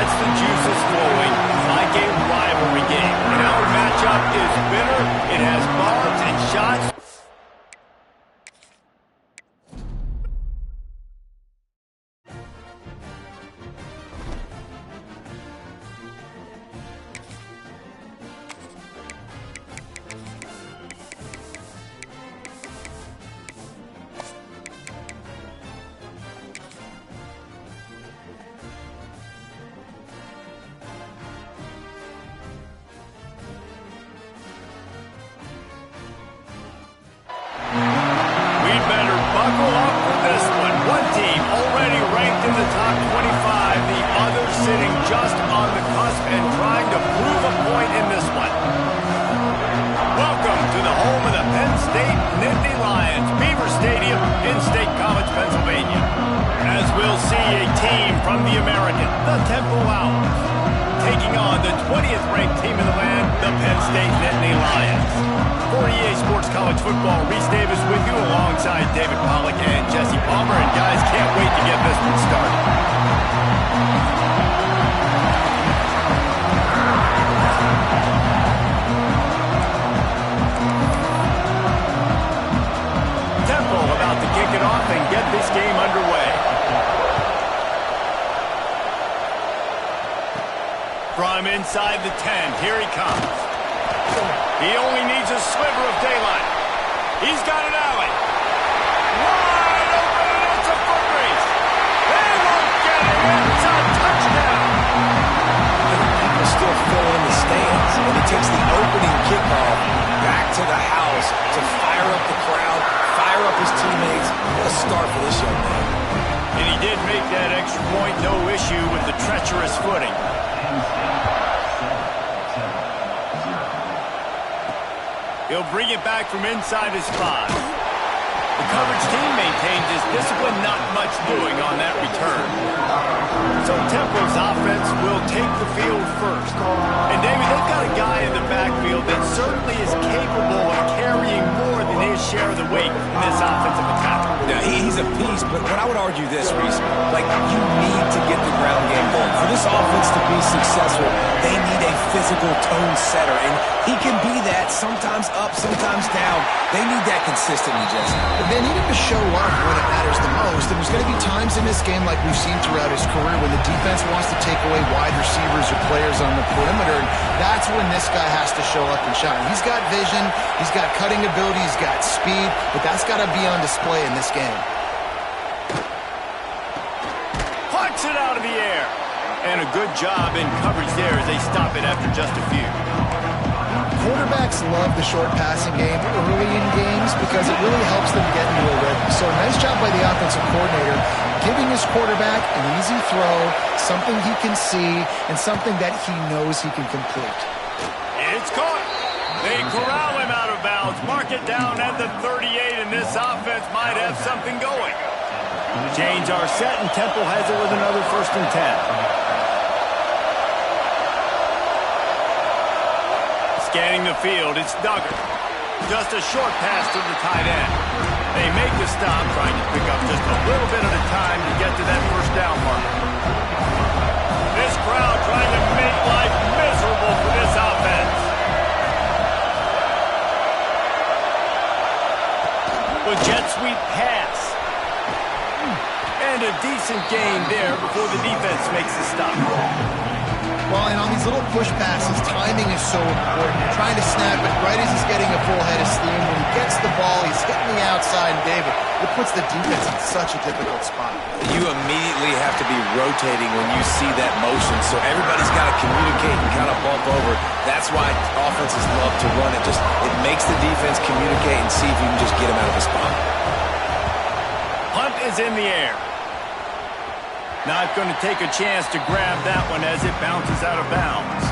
gets the juices flowing like a rivalry game. And our matchup is bitter. It has barbs and shots. Buckle up for this one. One team already ranked in the top 25, the other sitting just on the cusp and trying to prove a point in this one. Welcome to the home of the Penn State-Nittany Lions, Beaver Stadium in State College, Pennsylvania. As we'll see a team from the American, the Temple Owls, taking on the 20th ranked team in the land, the Penn State-Nittany Lions. For EA Sports College Football, Reese Davis with you alongside David Pollack and Jesse Palmer. And guys, can't wait to get this one started. Temple about to kick it off and get this game underway. From inside the 10, here he comes. He only needs a sliver of daylight. He's got an alley. Wide open, and it's a foot race. They won't get it. It's a touchdown. People still fill in the stands, and he takes the opening kickoff back to the house to fire up the crowd, fire up his teammates. What a start for this young man. And he did make that extra point, no issue with the treacherous footing. He'll bring it back from inside his 5. The coverage team maintains his discipline, not much doing on that return. So Temple's offense will take the field first. And David, they've got a guy in the backfield that certainly is capable of carrying more than his share of the weight in this offensive attack. Now, he's a piece, but I would argue this, Reese, like, you need to get the ground game going. For this offense to be successful, they need a physical tone setter, and he can be that, sometimes up, sometimes down. They need that consistently, Jesse. But they need him to show up when it matters the most, and there's going to be times in this game, like we've seen throughout his career, when the defense wants to take away wide receivers or players on the perimeter, and that's when this guy has to show up and shine. He's got vision, he's got cutting ability, he's got speed, but that's got to be on display in this game. Plucks it out of the air. And a good job in coverage there as they stop it after just a few. Quarterbacks love the short passing game early in games because it really helps them get into a rhythm. So nice job by the offensive coordinator giving his quarterback an easy throw, something he can see, and something that he knows he can complete. It's caught. They corral him out of bounds. Mark it down at the 38, and this offense might have something going. Chains are set, and Temple has it with another 1st and 10. Scanning the field, it's Duggar. Just a short pass to the tight end. They make the stop, trying to pick up just a little bit at a time to get to that 1st down mark. This crowd trying to make life miserable for this offense. With jet sweep pass. And a decent gain there before the defense makes the stop. Well, and on these little push passes, timing is so important. You're trying to snap it right as he's getting a full head of steam. When he gets the ball, he's hitting the outside, and David, it puts the defense in such a difficult spot. You immediately have to be rotating when you see that motion, so everybody's got to communicate and kind of bump over. That's why offenses love to run it. It makes the defense communicate and see if you can just get him out of his spot. Hunt is in the air. Not going to take a chance to grab that one as it bounces out of bounds.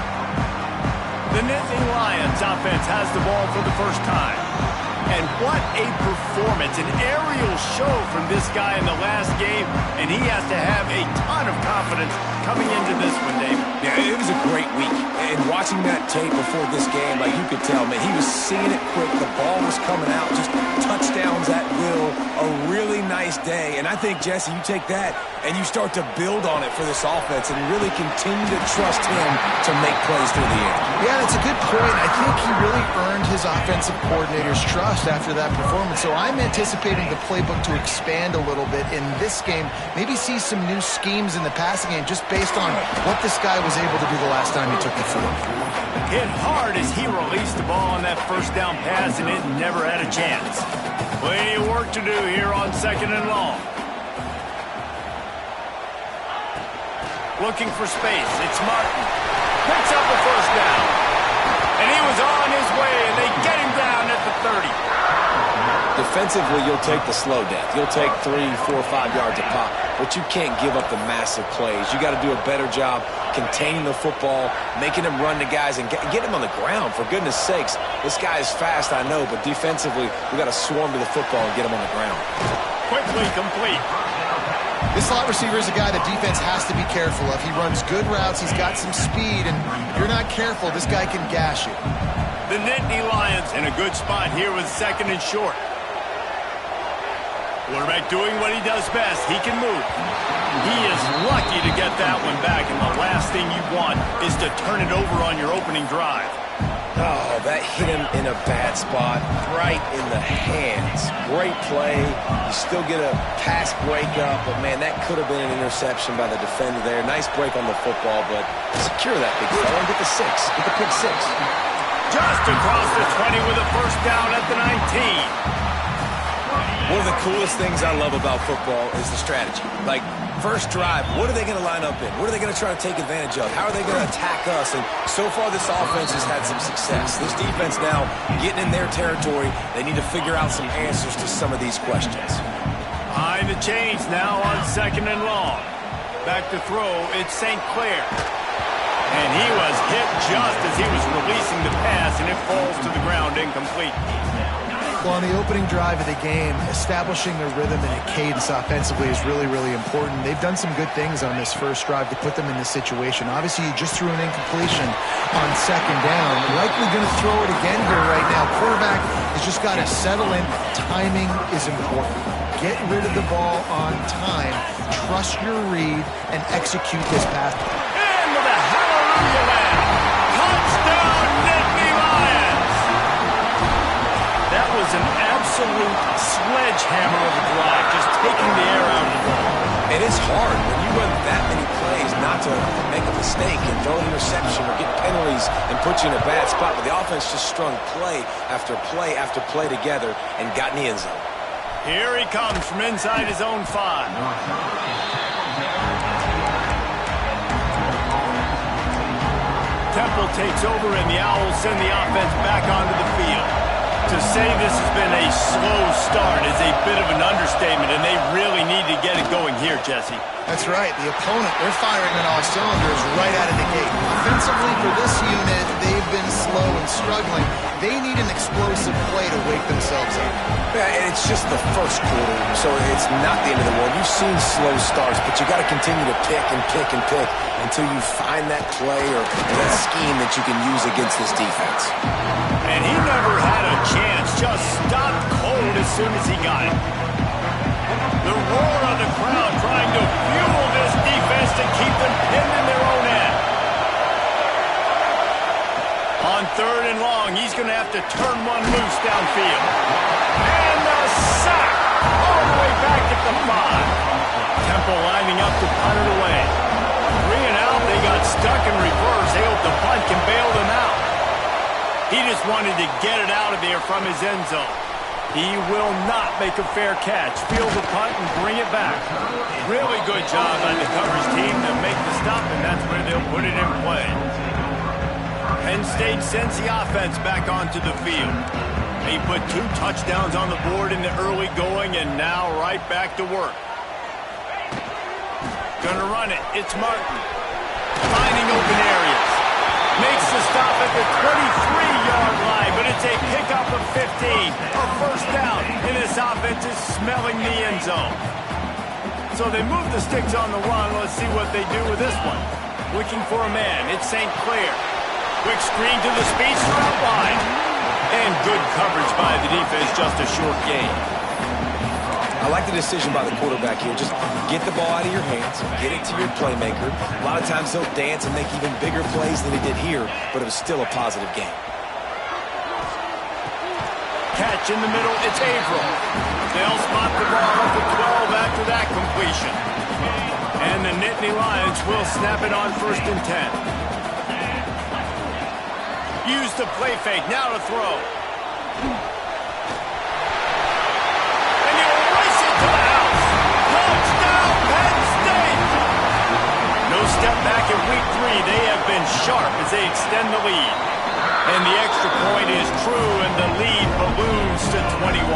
The Nittany Lions offense has the ball for the first time. And what a performance, an aerial show from this guy in the last game, and he has to have a ton of confidence coming into this one, David. Yeah, it was a great week, and watching watching that tape before this game, like you could tell, man, he was seeing it quick. The ball was coming out, just touchdowns at will. A really nice day. And I think, Jesse, you take that and you start to build on it for this offense and really continue to trust him to make plays through the air. Yeah, that's a good point. I think he really earned his offensive coordinator's trust after that performance. So I'm anticipating the playbook to expand a little bit in this game. Maybe see some new schemes in the passing game just based on what this guy was able to do the last time he took the field. Hit hard as he released the ball on that first down pass, and it never had a chance. Plenty of work to do here on 2nd and long. Looking for space. It's Martin. Picks up the first down. And he was on his way, and they get him down at the 30. Defensively, you'll take the slow death. You'll take 3, 4, 5 yards a pop, but you can't give up the massive plays. You got to do a better job containing the football, making him run to guys, and get him on the ground. For goodness sakes, this guy is fast, I know, but defensively, we got to swarm to the football and get him on the ground. Quickly complete. This slot receiver is a guy the defense has to be careful of. He runs good routes. He's got some speed, and if you're not careful, this guy can gash you. The Nittany Lions in a good spot here with 2nd and short. Quarterback doing what he does best. He can move. He is lucky to get that one back, and the last thing you want is to turn it over on your opening drive. Oh, that hit him in a bad spot, right in the hands. Great play. You still get a pass breakup, but, man, that could have been an interception by the defender there. Nice break on the football, but secure that big fella and get the 6. Get the pick 6. Just across the 20 with a first down at the 19. One of the coolest things I love about football is the strategy. Like, first drive, what are they going to line up in? What are they going to try to take advantage of? How are they going to attack us? And so far, this offense has had some success. This defense now getting in their territory. They need to figure out some answers to some of these questions. Behind the chains now on 2nd and long. Back to throw, it's St. Clair. And he was hit just as he was releasing the pass, and it falls to the ground incomplete. Well, on the opening drive of the game, establishing a rhythm and a cadence offensively is really, really important. They've done some good things on this first drive to put them in this situation. Obviously, you just threw an incompletion on 2nd down. Likely going to throw it again here right now. Quarterback has just got to settle in. Timing is important. Get rid of the ball on time. Trust your read and execute this pass. And with a hallelujah land. Touchdown, Nittany Lions! That was an absolute sledgehammer of a drive, just taking the air out of the ball. It is hard when you run that many plays not to make a mistake and throw an interception or get penalties and put you in a bad spot. But the offense just strung play after play after play together and got in the end zone. Here he comes from inside his own 5. Temple takes over, and the Owls send the offense back onto the field. To say this has been a slow start is a bit of an understatement, and they really need to get it going here, Jesse. That's right. The opponent, they're firing on all cylinders right out of the gate. Offensively, for this unit, they've been slow and struggling. They need an explosive play to wake themselves up. Yeah, and it's just the first quarter, so it's not the end of the world. You've seen slow starts, but you got to continue to pick and pick and pick until you find that play or that scheme that you can use against this defense. And he never had a chance, just stopped cold as soon as he got it. The roar of the crowd trying to fuel this defense to keep them pinned in their own end. On 3rd and long, he's going to have to turn one loose downfield. And the sack all the way back at the 5. Temple lining up to punt it away. 3 and out, they got stuck in reverse. They hope the punt can bail them out. He just wanted to get it out of there from his end zone. He will not make a fair catch. Field the punt and bring it back. Really good job by the coverage team to make the stop, and that's where they'll put it in play. Penn State sends the offense back onto the field. They put 2 touchdowns on the board in the early going, and now right back to work. Gonna run it. It's Martin. Finding open areas. Makes the stop at the 23-yard line, but it's a pickup of 15. A first down, and this offense is smelling the end zone. So they move the sticks on the run. Let's see what they do with this one. Looking for a man. It's St. Clair. Quick screen to the speedster out wide. And good coverage by the defense, just a short gain. I like the decision by the quarterback here. Just get the ball out of your hands, get it to your playmaker. A lot of times he'll dance and make even bigger plays than he did here, but it was still a positive game. Catch in the middle, it's Averill. They'll spot the ball up to 12 after that completion. And the Nittany Lions will snap it on 1st and 10. Use the play fake, now to throw. And he'll race it to the house. Touchdown, Penn State! No step back in week 3. They have been sharp as they extend the lead. And the extra point is true, and the lead balloons to 21.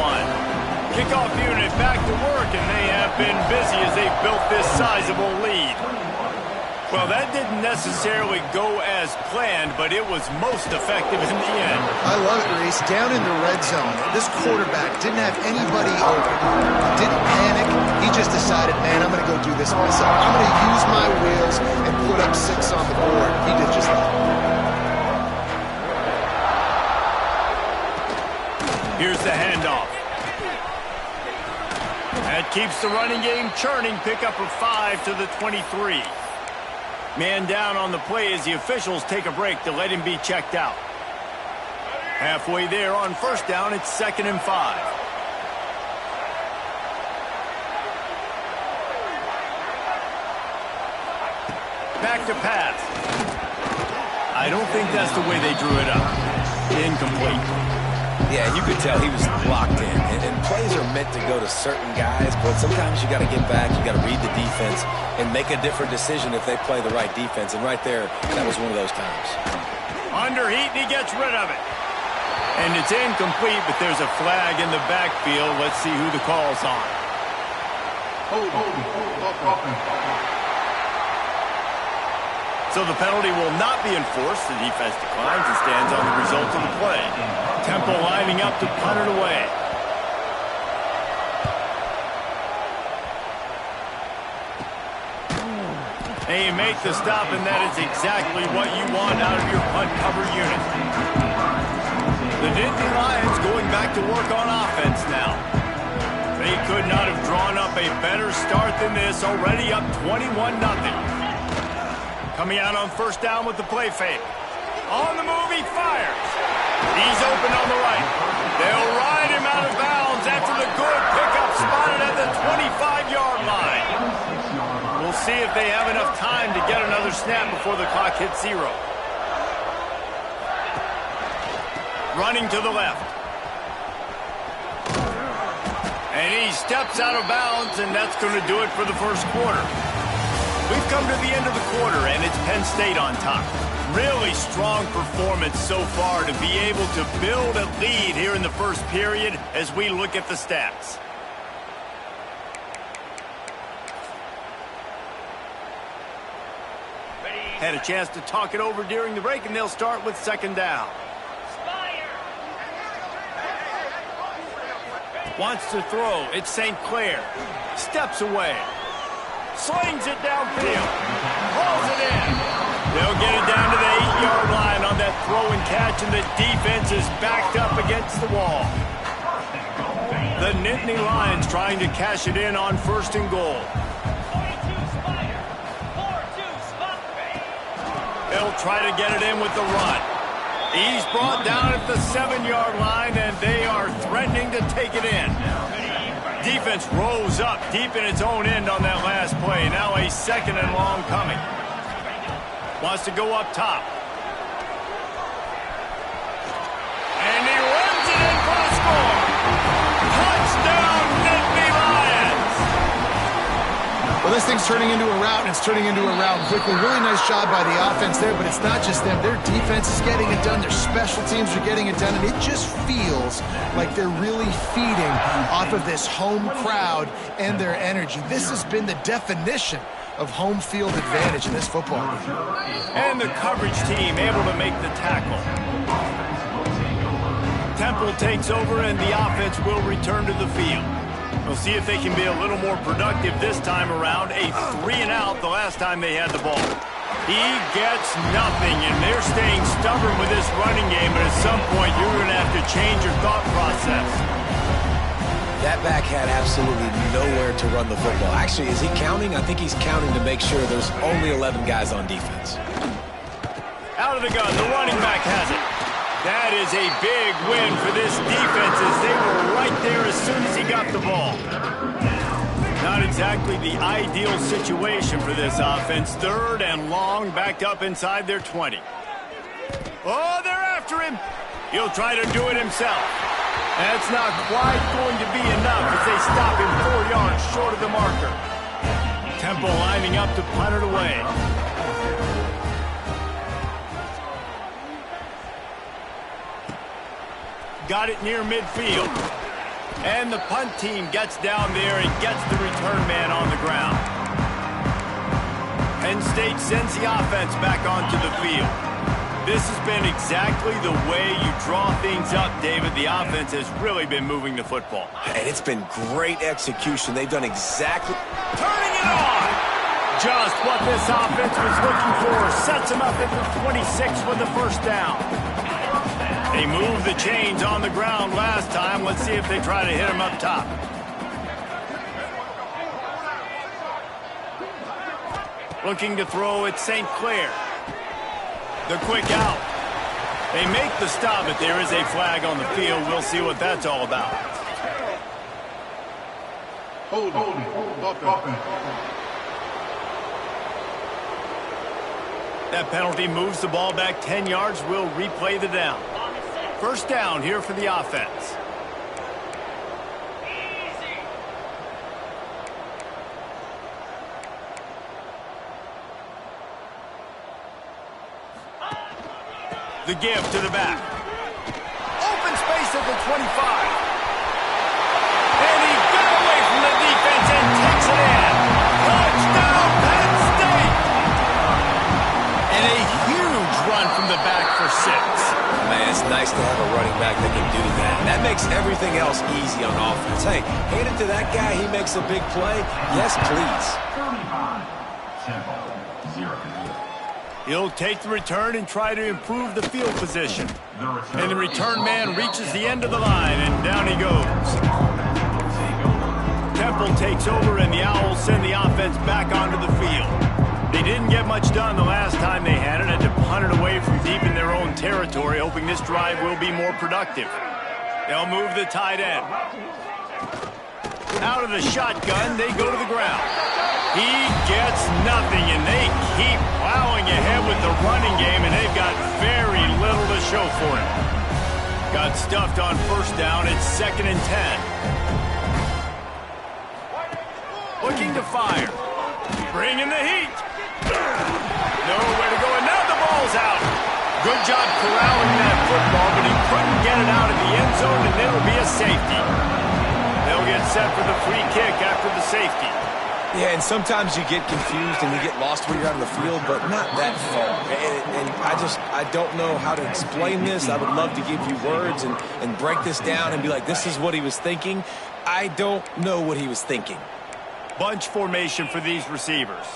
Kickoff unit back to work, and they have been busy as they've built this sizable lead. Well, that didn't necessarily go as planned, but it was most effective in the end. I love it, Reese. Down in the red zone, this quarterback didn't have anybody open. He didn't panic. He just decided, man, I'm going to go do this myself. I'm going to use my wheels and put up 6 on the board. He did just that. Here's the handoff. That keeps the running game churning. Pickup of 5 to the 23. Man down on the play as the officials take a break to let him be checked out. Halfway there on 1st down, it's 2nd and 5. Back to pass. I don't think that's the way they drew it up. Incomplete. Yeah, you could tell he was locked in. And plays are meant to go to certain guys, but sometimes you got to get back, you got to read the defense, and make a different decision if they play the right defense. And right there, that was one of those times. Under heat, and he gets rid of it. And it's incomplete, but there's a flag in the backfield. Let's see who the call's on. So the penalty will not be enforced. The defense declines and stands on the result of the play. Temple lining up to punt it away. And you make the stop, and that is exactly what you want out of your punt cover unit. The Nittany Lions going back to work on offense now. They could not have drawn up a better start than this, already up 21-0. Coming out on 1st down with the play fake. On the move, he fires. He's open on the right. They'll ride him out of bounds after the good pickup spotted at the 25-yard line. We'll see if they have enough time to get another snap before the clock hits 0. Running to the left. And he steps out of bounds, and that's going to do it for the 1st quarter. We've come to the end of the quarter, and it's Penn State on top. Really strong performance so far to be able to build a lead here in the 1st period as we look at the stats. Had a chance to talk it over during the break, and they'll start with 2nd down. Wants to throw. It's St. Clair. Steps away. Slings it downfield. Pulls it in. They'll get it down to the 8-yard line on that throw and catch, and the defense is backed up against the wall. The Nittany Lions trying to cash it in on 1st and goal. They'll try to get it in with the run. He's brought down at the 7-yard line, and they are threatening to take it in. Defense rose up deep in its own end on that last play. Now a 2nd and long coming. Wants to go up top. And he runs it in for the score. Touchdown, Nittany Lions. Well, this thing's turning into a rout, and it's turning into a rout quickly. Really nice job by the offense there, but it's not just them. Their defense is getting it done. Their special teams are getting it done, and it just feels like they're really feeding off of this home crowd and their energy. This has been the definition of home field advantage in this football game. And the coverage team able to make the tackle. Temple takes over, and the offense will return to the field. We'll see if they can be a little more productive this time around. A 3-and-out the last time they had the ball. He gets nothing, and they're staying stubborn with this running game, but at some point you're going to have to change your thought process. That back had absolutely nowhere to run the football. Actually, is he counting? I think he's counting to make sure there's only 11 guys on defense. Out of the gun, the running back has it. That is a big win for this defense as they were right there as soon as he got the ball. Not exactly the ideal situation for this offense. 3rd and long, backed up inside their 20. Oh, they're after him. He'll try to do it himself. That's not quite going to be enough as they stop him 4 yards short of the marker. Temple lining up to punt it away. Got it near midfield. And the punt team gets down there and gets the return man on the ground. Penn State sends the offense back onto the field. This has been exactly the way you draw things up, David. The offense has really been moving the football. And it's been great execution. They've done exactly... Turning it on! Just what this offense was looking for. Sets them up at the 26 with the first down. They moved the chains on the ground last time. Let's see if they try to hit him up top. Looking to throw at St. Clair. The quick out. They make the stop, but there is a flag on the field. We'll see what that's all about. That penalty moves the ball back 10 yards. We'll replay the down. First down here for the offense. The give to the back. Open space at the 25. And he got away from the defense and takes it in. Touchdown, Penn State! And a huge run from the back for 6. Man, it's nice to have a running back that can do that. That makes everything else easy on offense. Hey, hand it to that guy. He makes a big play. Yes, please. 35, 0. He'll take the return and try to improve the field position. And the return man reaches the end of the line, and down he goes. Temple takes over, and the Owls send the offense back onto the field. They didn't get much done the last time they had it, had to punt it away from deep in their own territory, hoping this drive will be more productive. They'll move the tight end. Out of the shotgun, they go to the ground. He gets nothing, and they keep plowing ahead with the running game, and they've got very little to show for it. Got stuffed on first down. It's 2nd and 10. Looking to fire. Bringing the heat. Nowhere to go, and now the ball's out. Good job corralling that football, but he couldn't get it out of the end zone, and it'll be a safety. They'll get set for the free kick after the safety. Yeah, and sometimes you get confused and you get lost when you're out on the field, but not that far. And I don't know how to explain this. I would love to give you words and break this down and be like, this is what he was thinking. I don't know what he was thinking. Bunch formation for these receivers.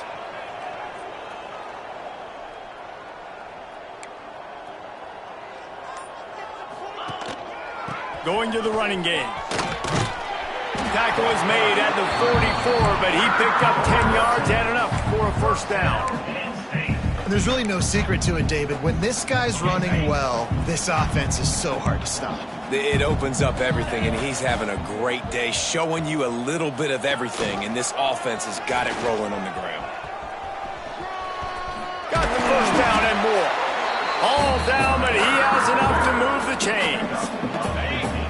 Going to the running game. Tackle is made at the 44, but he picked up 10 yards and enough for a first down. There's really no secret to it, David. When this guy's running well, this offense is so hard to stop. It opens up everything, and he's having a great day, showing you a little bit of everything, and this offense has got it rolling on the ground. Got the first down and more. All down, but he has enough to move the chains.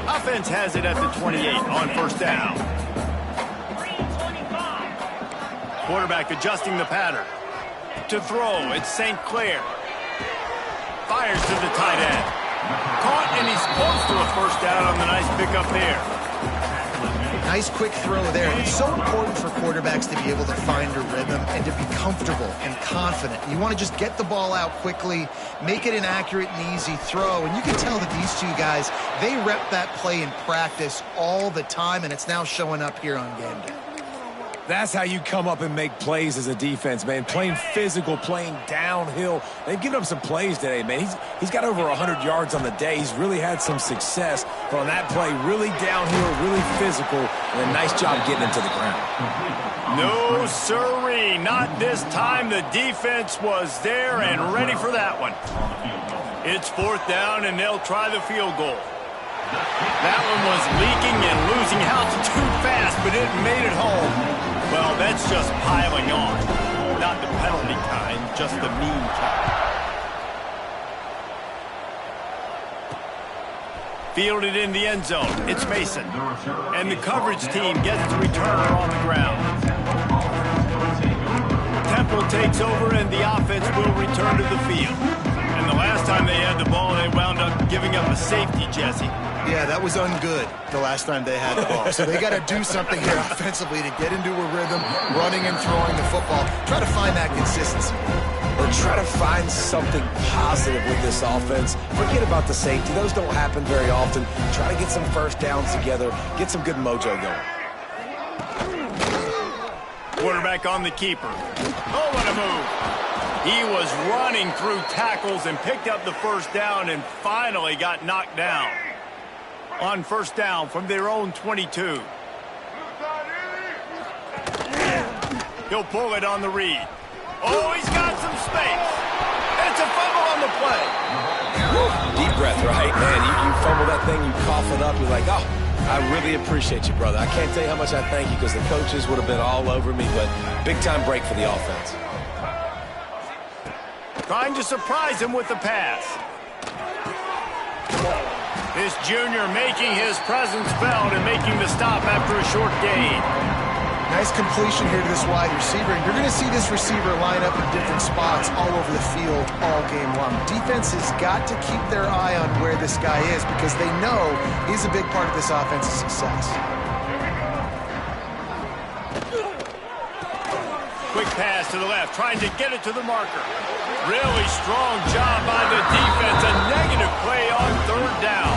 Offense has it at the 28 on first down. Quarterback adjusting the pattern. To throw, it's St. Clair. Fires to the tight end. Caught, and he's close to a first down on the nice pickup there. Nice quick throw there. It's so important for quarterbacks to be able to find a rhythm and to be comfortable and confident. You want to just get the ball out quickly, make it an accurate and easy throw. And you can tell that these two guys, they rep that play in practice all the time, and it's now showing up here on game day. That's how you come up and make plays as a defense, man. Playing physical, playing downhill. They've given up some plays today, man. He's got over 100 yards on the day. He's really had some success. But on that play, really downhill, really physical, and a nice job getting him to the ground. No, sirree. Not this time. The defense was there and ready for that one. It's 4th down, and they'll try the field goal. That one was leaking and losing altitude fast, but it made it home. Well, that's just piling on. Not the penalty kind, just the mean kind. Fielded in the end zone. It's Mason. And the coverage team gets the returner on the ground. Temple takes over, and the offense will return to the field. And the last time they had the ball, they wound up giving up a safety, Jesse. Yeah, that was ungood the last time they had the ball. So they got to do something here offensively to get into a rhythm, running and throwing the football. Try to find that consistency. Or try to find something positive with this offense. Forget about the safety. Those don't happen very often. Try to get some first downs together. Get some good mojo going. Quarterback on the keeper. Oh, what a move. He was running through tackles and picked up the first down and finally got knocked down. On 1st down from their own 22. He'll pull it on the read. Oh, he's got some space. It's a fumble on the play. Deep breath, right? Man, you fumble that thing, you cough it up, you're like, oh, I really appreciate you, brother. I can't tell you how much I thank you because the coaches would have been all over me, but big-time break for the offense. Trying to surprise him with the pass. This junior making his presence felt and making the stop after a short gain. Nice completion here to this wide receiver. You're going to see this receiver line up in different spots all over the field all game long. Defense has got to keep their eye on where this guy is because they know he's a big part of this offense's success. Quick pass to the left, trying to get it to the marker. Really strong job by the defense. A negative play on 3rd down.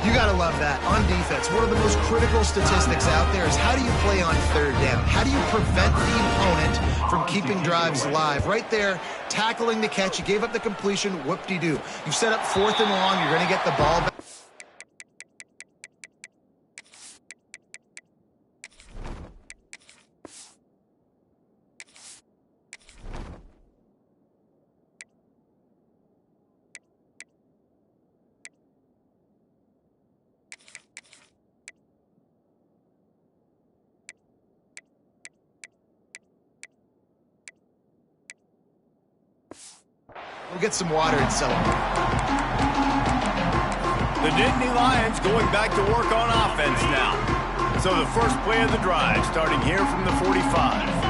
You got to love that. On defense, one of the most critical statistics out there is how do you play on 3rd down? How do you prevent the opponent from keeping drives alive? Right there, tackling the catch. You gave up the completion. Whoop-de-doo. You've set up 4th and long. You're going to get the ball back. We'll get some water and celebrate. The Nittany Lions going back to work on offense now. So the first play of the drive, starting here from the 45.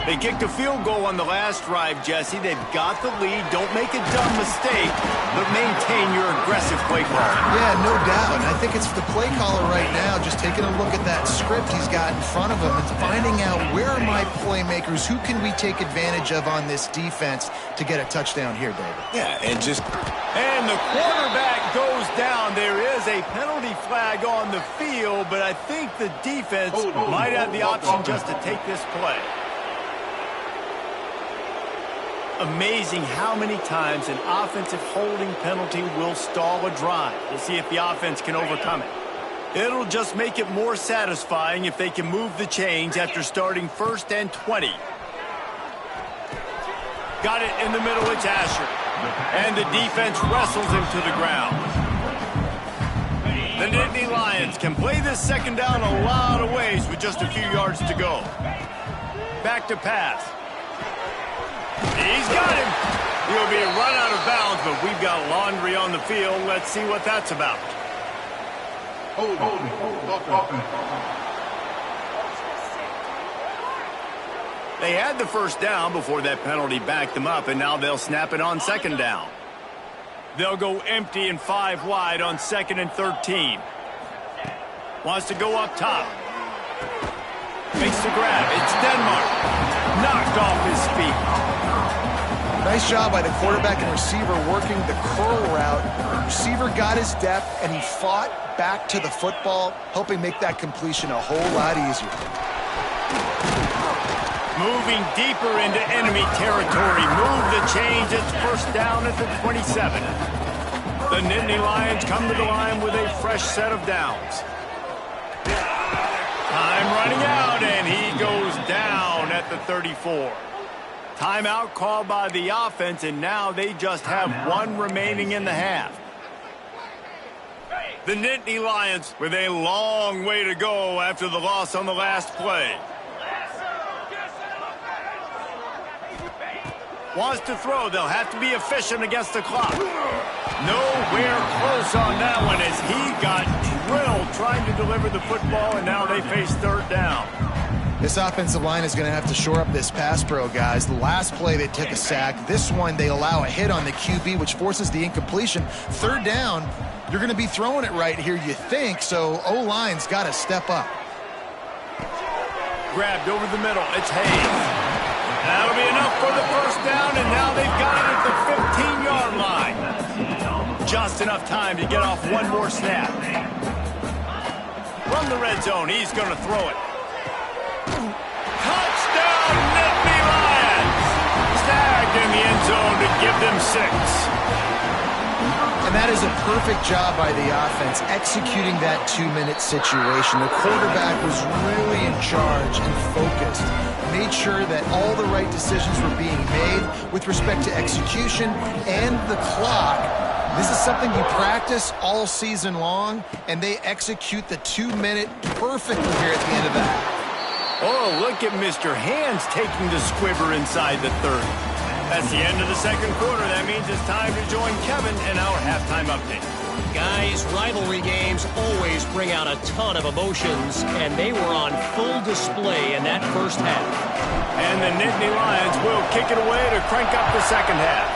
They kicked a field goal on the last drive, Jesse. They've got the lead. Don't make a dumb mistake, but maintain your aggressive play calling. Yeah, no doubt. And I think it's the play caller right now just taking a look at that script he's got in front of him and finding out where are my playmakers, who can we take advantage of on this defense to get a touchdown here, David. Yeah, and the quarterback goes down. There is a penalty flag on the field, but I think the defense might have the option just to take this play. Amazing how many times an offensive holding penalty will stall a drive. We'll see if the offense can overcome it. It'll just make it more satisfying if they can move the chains after starting 1st and 20. Got it in the middle, it's Asher. And the defense wrestles him to the ground. The Nittany Lions can play this 2nd down a lot of ways with just a few yards to go. Back to pass. He's got him. He'll be run out of bounds, but we've got laundry on the field. Let's see what that's about. They had the first down before that penalty backed them up, and now they'll snap it on 2nd down. They'll go empty and 5 wide on 2nd and 13. Wants to go up top. Makes the grab. It's Denmark. Knocked off his feet. Nice job by the quarterback and receiver working the curl route. Receiver got his depth, and he fought back to the football, helping make that completion a whole lot easier. Moving deeper into enemy territory. Move the chains. It's first down at the 27. The Nittany Lions come to the line with a fresh set of downs. Time running out, and he goes down at the 34. Timeout called by the offense, and now they just have one remaining in the half. The Nittany Lions with a long way to go after the loss on the last play. Wants to throw. They'll have to be efficient against the clock. Nowhere close on that one as he got drilled trying to deliver the football, and now they face third down. This offensive line is going to have to shore up this pass pro, guys. The last play they took a sack. This one they allow a hit on the QB, which forces the incompletion. Third down, you're going to be throwing it right here, you think, so O-line's got to step up. Grabbed over the middle. It's Hayes. That'll be enough for the first down, and now they've got it at the 15-yard line. Just enough time to get off one more snap. From the red zone, he's going to throw it. Touchdown, Nittany Lions! Snagged in the end zone to give them 6. And that is a perfect job by the offense, executing that 2-minute situation. The quarterback was really in charge and focused. Made sure that all the right decisions were being made with respect to execution and the clock. This is something you practice all season long, and they execute the 2-minute perfectly here at the end of the half. Oh, look at Mr. Hands taking the squibber inside the 30. That's the end of the second quarter. That means it's time to join Kevin in our halftime update. Guys, rivalry games always bring out a ton of emotions, and they were on full display in that first half. And the Nittany Lions will kick it away to crank up the second half.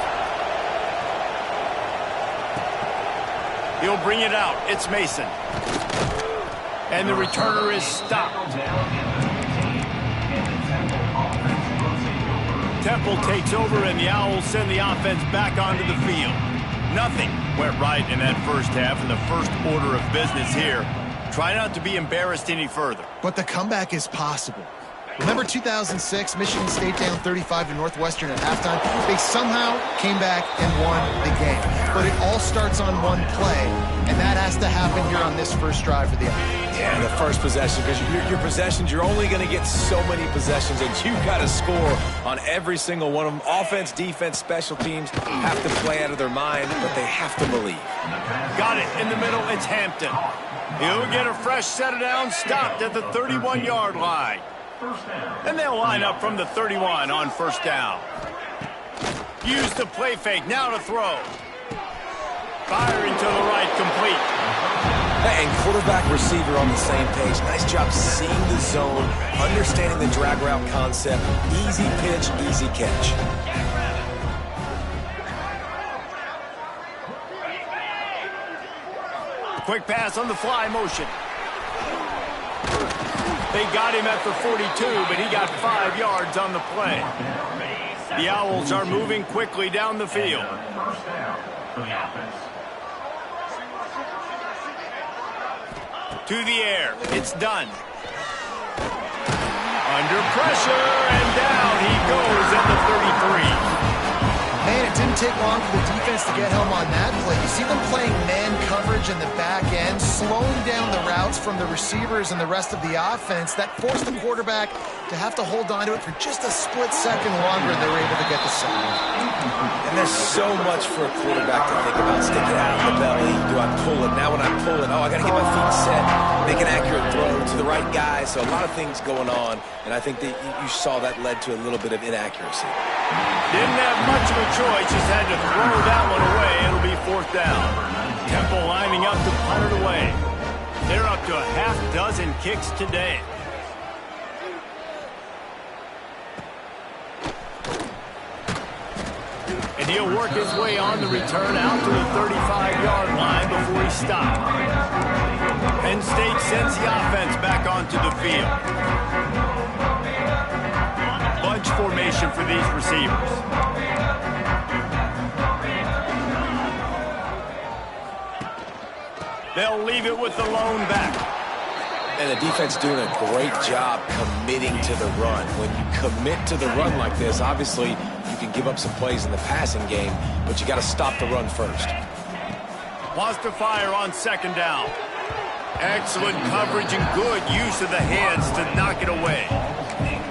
He'll bring it out. It's Mason. And the returner is stopped. Temple takes over, and the Owls send the offense back onto the field. Nothing went right in that first half, and the first order of business here. Try not to be embarrassed any further. But the comeback is possible. Remember 2006, Michigan State down 35 to Northwestern at halftime? They somehow came back and won the game. But it all starts on one play, and that has to happen here on this first drive for the offense. Yeah, the first possession, because your possessions, you're only going to get so many possessions, and you've got to score on every single one of them. Offense, defense, special teams have to play out of their mind, but they have to believe. Got it in the middle. It's Hampton. He'll get a fresh set of downs, stopped at the 31-yard line. And they'll line up from the 31 on first down. Use the play fake, now to throw. Firing to the right, complete. And quarterback, receiver on the same page. Nice job seeing the zone, understanding the drag route concept. Easy pitch, easy catch. Quick pass on the fly motion. They got him at the 42, but he got 5 yards on the play. The Owls are moving quickly down the field. To the air. It's done. Under pressure, and down he goes at the 33. Man, it didn't take long for the defense to get home on that play. You see them playing man coverage in the back end, slowing down the routes from the receivers and the rest of the offense. That forced the quarterback to have to hold on to it for just a split second longer, and they were able to get the sack. And there's so much for a quarterback to think about. Stick it out of the belly. Do I pull it? Now when I pull it, I got to get my feet set, make an accurate throw to the right guy. So a lot of things going on, and I think that you saw that led to a little bit of inaccuracy. Didn't have much of a choice, just had to throw that one away. It'll be fourth down. Temple lining up to punt it away. They're up to a half dozen kicks today. And he'll work his way on the return out to the 35-yard line before he stopped. Penn State sends the offense back onto the field. Bunch formation for these receivers. They'll leave it with the lone back. And the defense doing a great job committing to the run. When you commit to the run like this, obviously you can give up some plays in the passing game, but you got to stop the run first. Wants to fire on second down. Excellent coverage and good use of the hands to knock it away.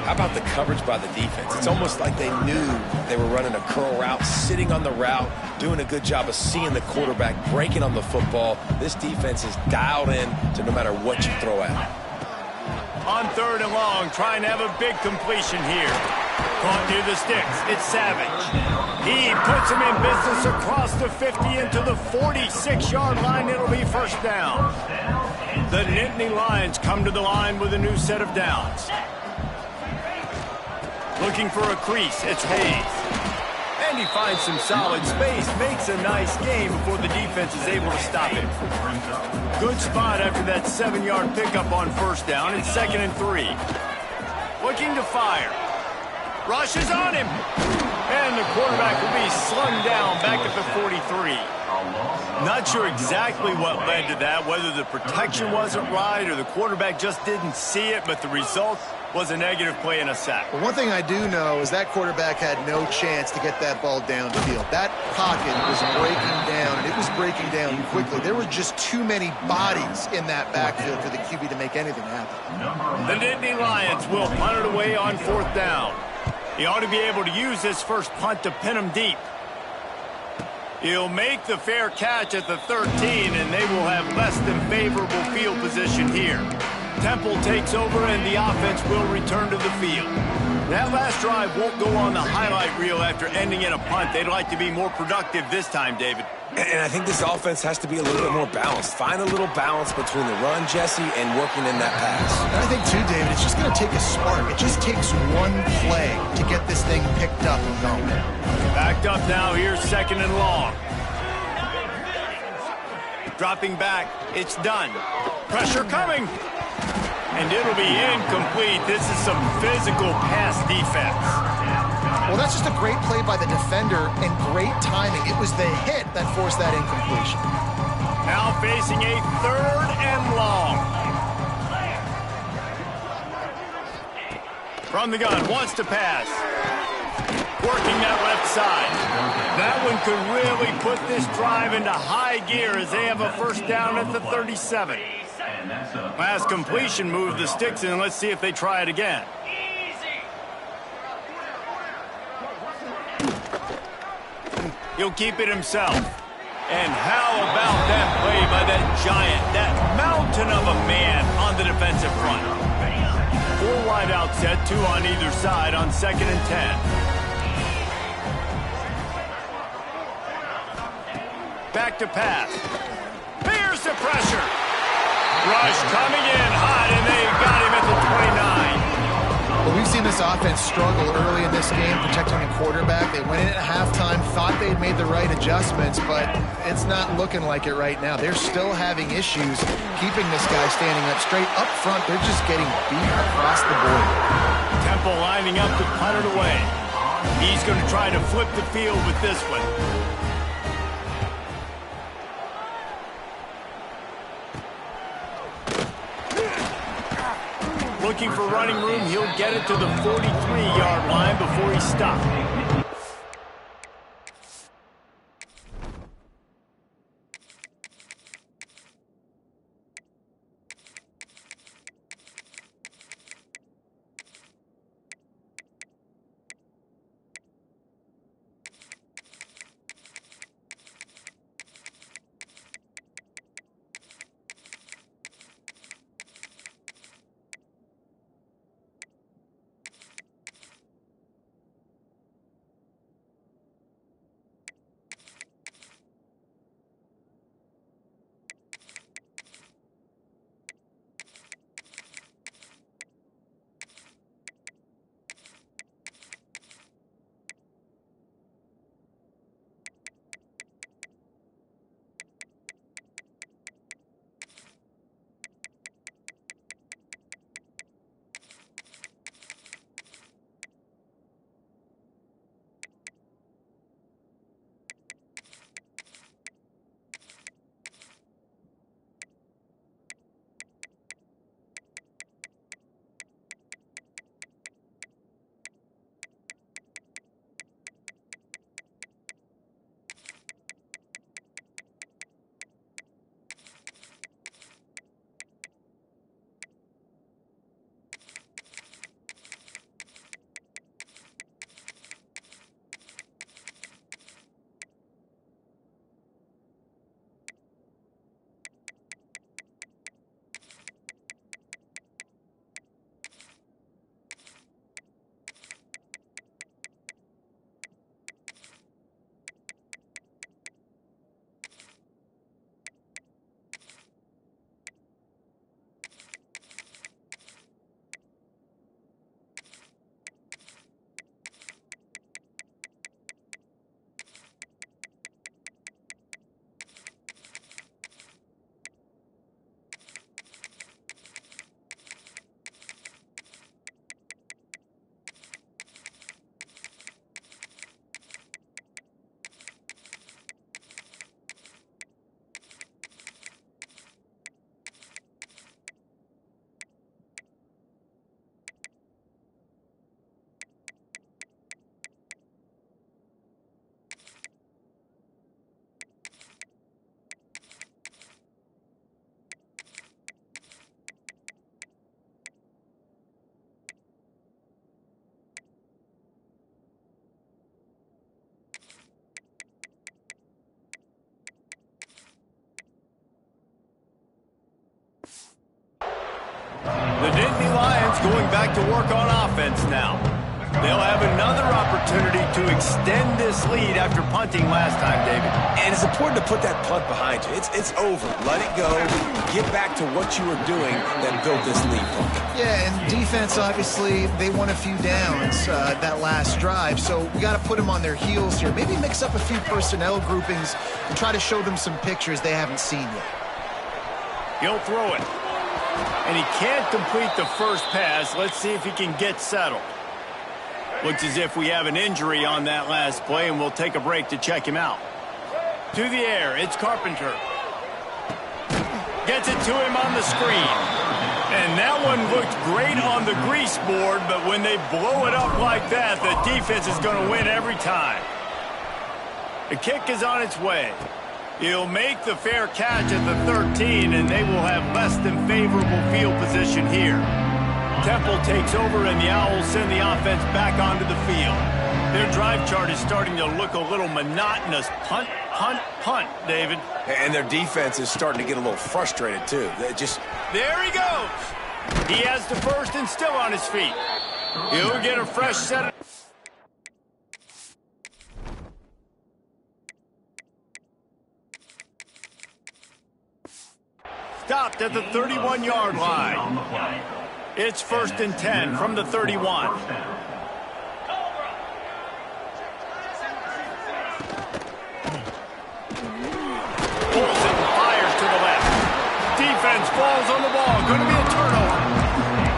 How about the coverage by the defense? It's almost like they knew they were running a curl route, sitting on the route, doing a good job of seeing the quarterback, breaking on the football. This defense is dialed in to no matter what you throw at them. On third and long, trying to have a big completion here. Caught near the sticks. It's Savage. He puts him in business across the 50 into the 46-yard line. It'll be first down. The Nittany Lions come to the line with a new set of downs. Looking for a crease, it's Hayes. And he finds some solid space, makes a nice game before the defense is able to stop him. Good spot after that 7-yard pickup on first down. It's 2nd and 3. Looking to fire. Rushes on him. And the quarterback will be slung down back at the 43. Not sure exactly what led to that, whether the protection wasn't right or the quarterback just didn't see it, but the result was a negative play and a sack. Well, one thing I do know is that quarterback had no chance to get that ball downfield. That pocket was breaking down, and it was breaking down quickly. There were just too many bodies in that backfield for the QB to make anything happen. The Nittany Lions will punt it away on fourth down. He ought to be able to use this first punt to pin him deep. He'll make the fair catch at the 13, and they will have less than favorable field position here. Temple takes over, and the offense will return to the field. That last drive won't go on the highlight reel after ending in a punt. They'd like to be more productive this time, David. And I think this offense has to be a little bit more balanced. Find a little balance between the run, Jesse, and working in that pass. And I think, too, David, it's just going to take a spark. It just takes one play to get this thing picked up and going. Backed up now. Here's 2nd and long. Dropping back. It's done. Pressure coming. And it'll be incomplete. This is some physical pass defense. Well, that's just a great play by the defender and great timing. It was the hit that forced that incompletion. Now facing a 3rd and long. From the gun, wants to pass. Working that left side. That one could really put this drive into high gear as they have a first down at the 37. Last completion moved the sticks in. Let's see if they try it again. He'll keep it himself. And how about that play by that giant, that mountain of a man on the defensive front? 4 wide out set, 2 on either side on 2nd and 10. Back to pass. Here's the pressure. Rush coming in hot, and they got him at the 29. Well, we've seen this offense struggle early in this game, protecting the quarterback. They went in at halftime, thought they'd made the right adjustments, but it's not looking like it right now. They're still having issues keeping this guy standing up straight. Up front, they're just getting beat across the board. Temple lining up to punt it away. He's going to try to flip the field with this one. Looking for running room, he'll get it to the 43-yard line before he stops. back to work on offense now. They'll have another opportunity to extend this lead after punting last time, David. And it's important to put that punt behind you. It's over. Let it go. Get back to what you were doing that built this lead from you. Yeah, and defense, obviously, they won a few downs that last drive, so we got to put them on their heels here. Maybe mix up a few personnel groupings and try to show them some pictures they haven't seen yet. He'll throw it. And he can't complete the first pass. Let's see if he can get settled. Looks as if we have an injury on that last play, and we'll take a break to check him out. To the air, it's Carpenter. Gets it to him on the screen. And that one looked great on the grease board, but when they blow it up like that, the defense is going to win every time. The kick is on its way. He'll make the fair catch at the 13, and they will have less than favorable field position here. Temple takes over, and the Owls send the offense back onto the field. Their drive chart is starting to look a little monotonous. Punt, punt, punt, David. And their defense is starting to get a little frustrated, too. There he goes. He has the first and still on his feet. He'll get a fresh set. Stopped at the 31-yard line. It's 1st and 10 from the 31. Pulls it and fires to the left. Defense falls on the ball. Going to be a turnover.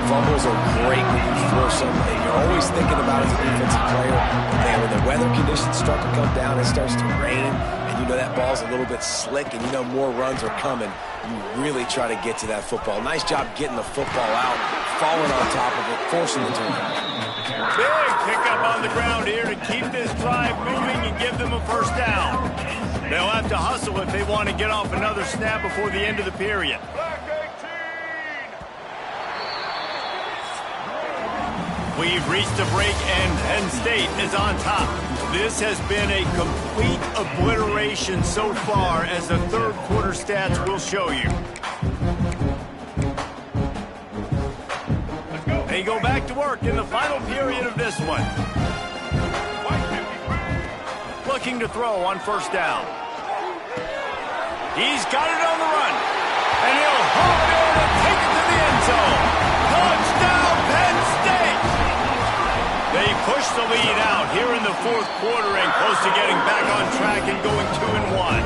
Fumbles are great when you force them, and you're always thinking about it as a defensive player. Man, when the weather conditions start to come down, it starts to rain, and you know that ball's a little bit slick, and you know more runs are coming. You really try to get to that football. Nice job getting the football out, falling on top of it, forcing the turnover. Big pickup on the ground here to keep this drive moving and give them a first down. They'll have to hustle if they want to get off another snap before the end of the period. We've reached a break, and Penn State is on top. This has been a complete obliteration so far, as the third quarter stats will show you. They go back to work in the final period of this one. Looking to throw on first down. He's got it on the run. And he'll hop in and take it to the end zone. Touchdown, Penn State! They push the lead out here in the fourth quarter and close to getting back on track and going 2-1.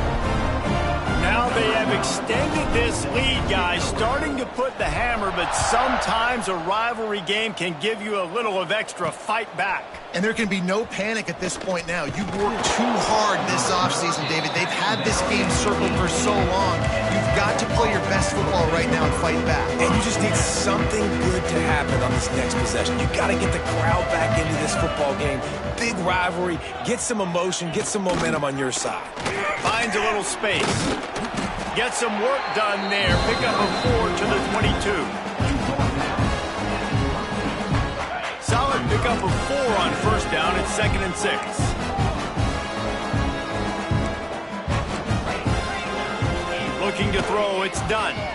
Now they have extended this lead, guys, starting to put the hammer, but sometimes a rivalry game can give you a little of extra fight back. And there can be no panic at this point now. You've worked too hard this offseason, David. They've had this game circled for so long. You've got to play your best football right now and fight back. And you just need something good to happen on this next possession. You've got to get the crowd back into this football game. Big rivalry. Get some emotion. Get some momentum on your side. Finds a little space. Get some work done there. Pick up a 4 to the 22. Solid pickup of 4 on first down at 2nd and 6. Looking to throw, it's done. And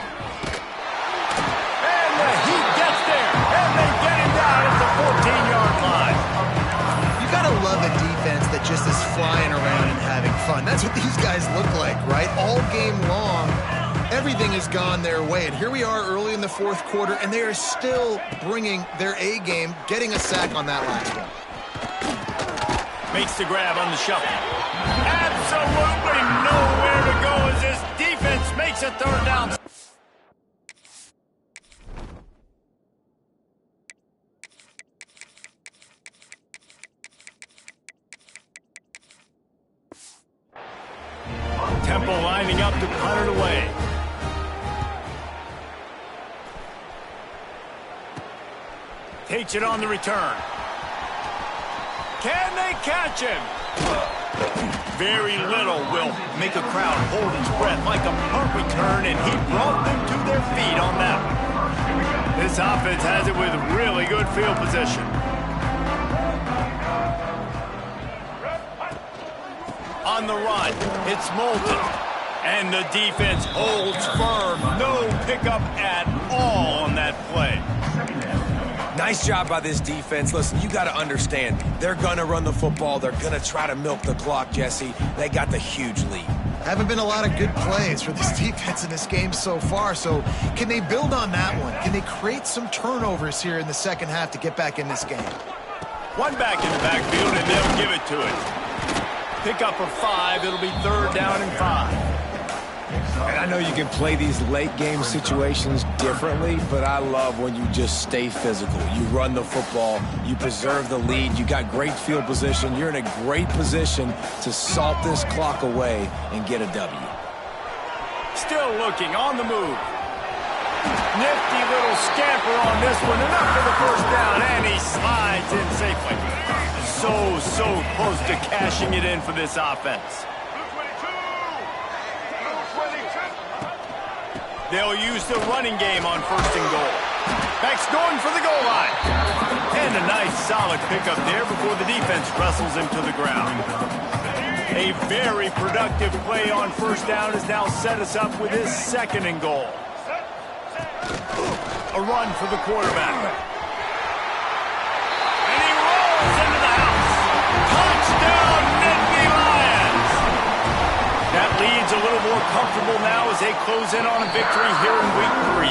the Heat gets there, and they get him down at the 14-yard line. You gotta love a defense that just is flying around and having fun. That's what these guys look like, right? All game long, everything has gone their way. And here we are early in the fourth quarter, and they are still bringing their A game, getting a sack on that last one. Makes the grab on the shuffle. Absolutely nowhere to go as this defense makes a third down. Temple lining up to punt it away. Takes it on the return. Can they catch him? Very little will make a crowd hold its breath like a punt return, and he brought them to their feet on that one. This offense has it with really good field position. On the run, it's Moulton. And the defense holds firm. No pickup at all on that play. Nice job by this defense. Listen, you got to understand, they're going to run the football. They're going to try to milk the clock, Jesse. They got the huge lead. Haven't been a lot of good plays for this defense in this game so far, so can they build on that one? Can they create some turnovers here in the second half to get back in this game? One back in the backfield, and they'll give it to it. Pick up for 5. It'll be 3rd down and 5. And I know you can play these late-game situations differently, but I love when you just stay physical. You run the football, you preserve the lead, you got great field position, you're in a great position to salt this clock away and get a W. Still looking, on the move. Nifty little scamper on this one, enough for the 1st down, and he slides in safely. So close to cashing it in for this offense. They'll use the running game on 1st and goal. Beck's going for the goal line. And a nice solid pickup there before the defense wrestles him to the ground. A very productive play on 1st down has now set us up with his 2nd and goal. A run for the quarterback. And he rolls into the house. Touchdown, Nittany Lions! That lead's a little more comfortable now as they close in on a victory here in week 3.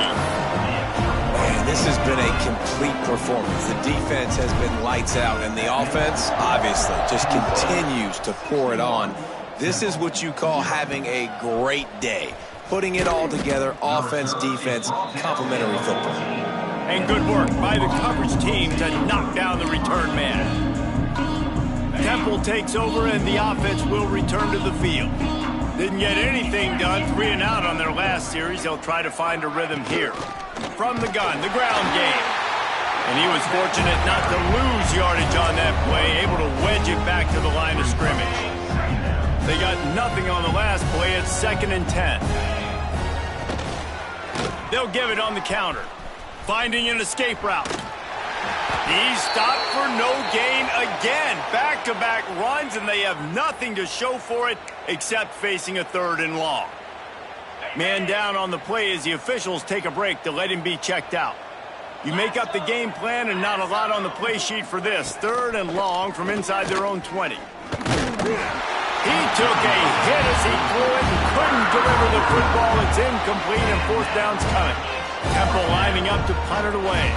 Man, this has been a complete performance. The defense has been lights out, and the offense, obviously, just continues to pour it on. This is what you call having a great day. Putting it all together, offense, defense, complementary football. And good work by the coverage team to knock down the return man. Temple takes over, and the offense will return to the field. Didn't get anything done, 3 and out on their last series. They'll try to find a rhythm here. From the gun, the ground game. And he was fortunate not to lose yardage on that play, able to wedge it back to the line of scrimmage. They got nothing on the last play. It's 2nd and 10. They'll give it on the counter. Finding an escape route. He's stopped for no gain again. Back-to-back runs, and they have nothing to show for it except facing a 3rd and long. Man down on the play as the officials take a break to let him be checked out. You make up the game plan, and not a lot on the play sheet for this. 3rd and long from inside their own 20. He took a hit as he threw it and couldn't deliver the football. It's incomplete, and 4th down's coming. Temple lining up to punt it away.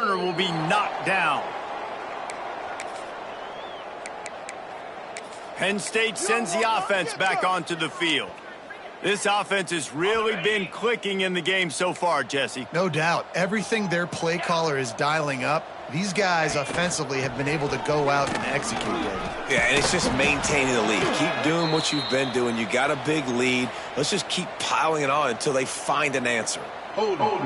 Will be knocked down. Penn State sends the offense back onto the field. This offense has really been clicking in the game so far, Jesse. No doubt. Everything their play caller is dialing up, these guys offensively have been able to go out and execute it. Yeah, and it's just maintaining the lead. Keep doing what you've been doing. You got a big lead. Let's just keep piling it on until they find an answer. Hold on.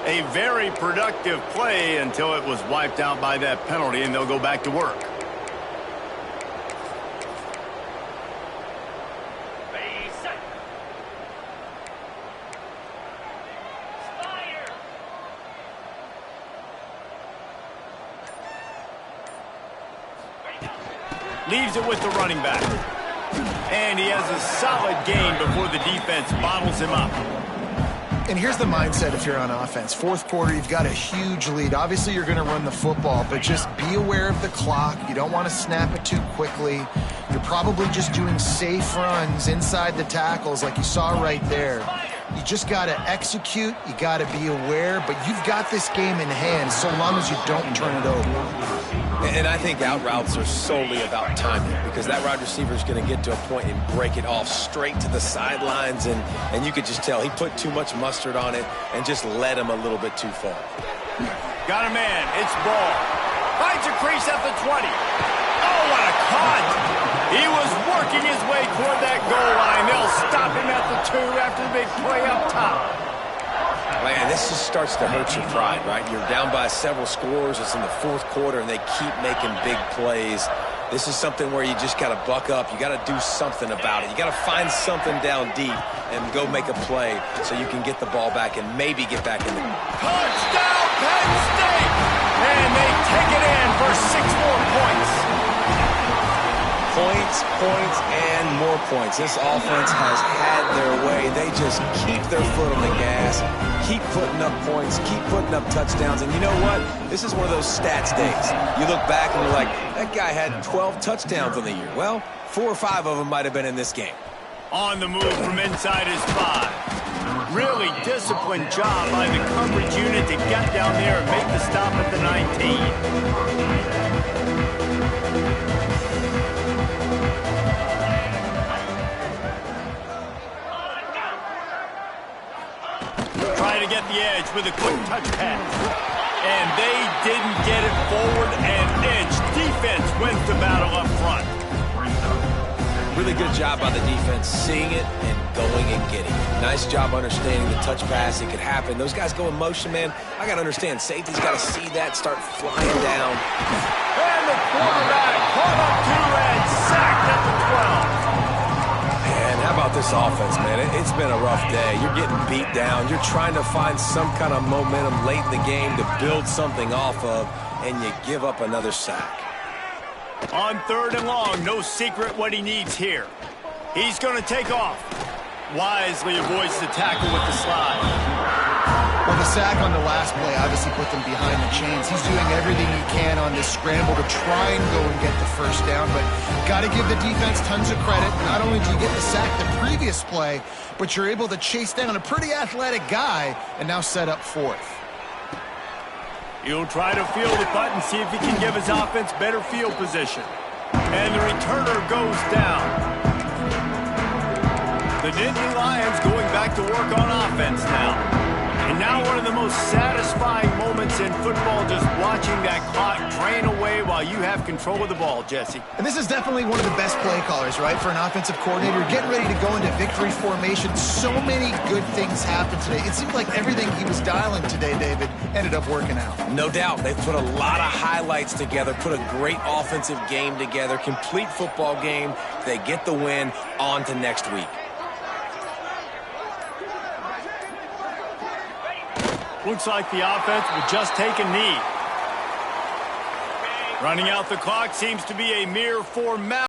A very productive play until it was wiped out by that penalty, and they'll go back to work. Leaves it with the running back. And he has a solid gain before the defense bottles him up. And here's the mindset if you're on offense. Fourth quarter, you've got a huge lead. Obviously, you're going to run the football, but just be aware of the clock. You don't want to snap it too quickly. You're probably just doing safe runs inside the tackles like you saw right there. You just got to execute. You got to be aware, but you've got this game in hand so long as you don't turn it over. And I think out routes are solely about timing, because that wide receiver is going to get to a point and break it off straight to the sidelines, and you could just tell he put too much mustard on it and just led him a little bit too far. Got a man. It's Ball. Finds a crease at the 20. Oh, what a cut! He was working his way toward that goal line. They'll stop him at the 2 after the big play up top. Man, this just starts to hurt your pride, right? You're down by several scores. It's in the fourth quarter, and they keep making big plays. This is something where you just got to buck up. You got to do something about it. You got to find something down deep and go make a play so you can get the ball back and maybe get back in the game. Touchdown, Penn State! And they take it in for 6 more points. Points, points, and more points. This offense has had their way. They just keep their foot on the gas, keep putting up points, keep putting up touchdowns. And you know what? This is one of those stats days. You look back and you're like, that guy had 12 touchdowns on the year. Well, 4 or 5 of them might have been in this game. On the move from inside his 5. Really disciplined job by the coverage unit to get down there and make the stop at the 19. Trying to get the edge with a quick touch pass. And they didn't get it forward and edge. Defense wins the battle up front. Really good job by the defense, seeing it and going and getting it. Nice job understanding the touch pass. It could happen. Those guys go in motion, man. I got to understand. Safety's got to see that, start flying down. And the quarterback caught up 2 and sacked at the 12. Man, how about this offense, man? It's been a rough day. You're getting beat down. You're trying to find some kind of momentum late in the game to build something off of, and you give up another sack. On 3rd and long, no secret what he needs here. He's going to take off. Wisely avoids the tackle with the slide. Well, the sack on the last play obviously put them behind the chains. He's doing everything he can on this scramble to try and go and get the first down, but got to give the defense tons of credit. Not only do you get the sack the previous play, but you're able to chase down a pretty athletic guy and now set up 4th. He'll try to field the punt and see if he can give his offense better field position. And the returner goes down. The Nittany Lions going back to work on offense now. And now one of the most satisfying moments in football, just watching that clock drain away while you have control of the ball, Jesse. And this is definitely one of the best play callers, right, for an offensive coordinator. Getting ready to go into victory formation. So many good things happened today. It seemed like everything he was dialing today, David, ended up working out. No doubt. They put a lot of highlights together, put a great offensive game together, complete football game. They get the win. On to next week. Looks like the offense will just take a knee. Running out the clock seems to be a mere formality.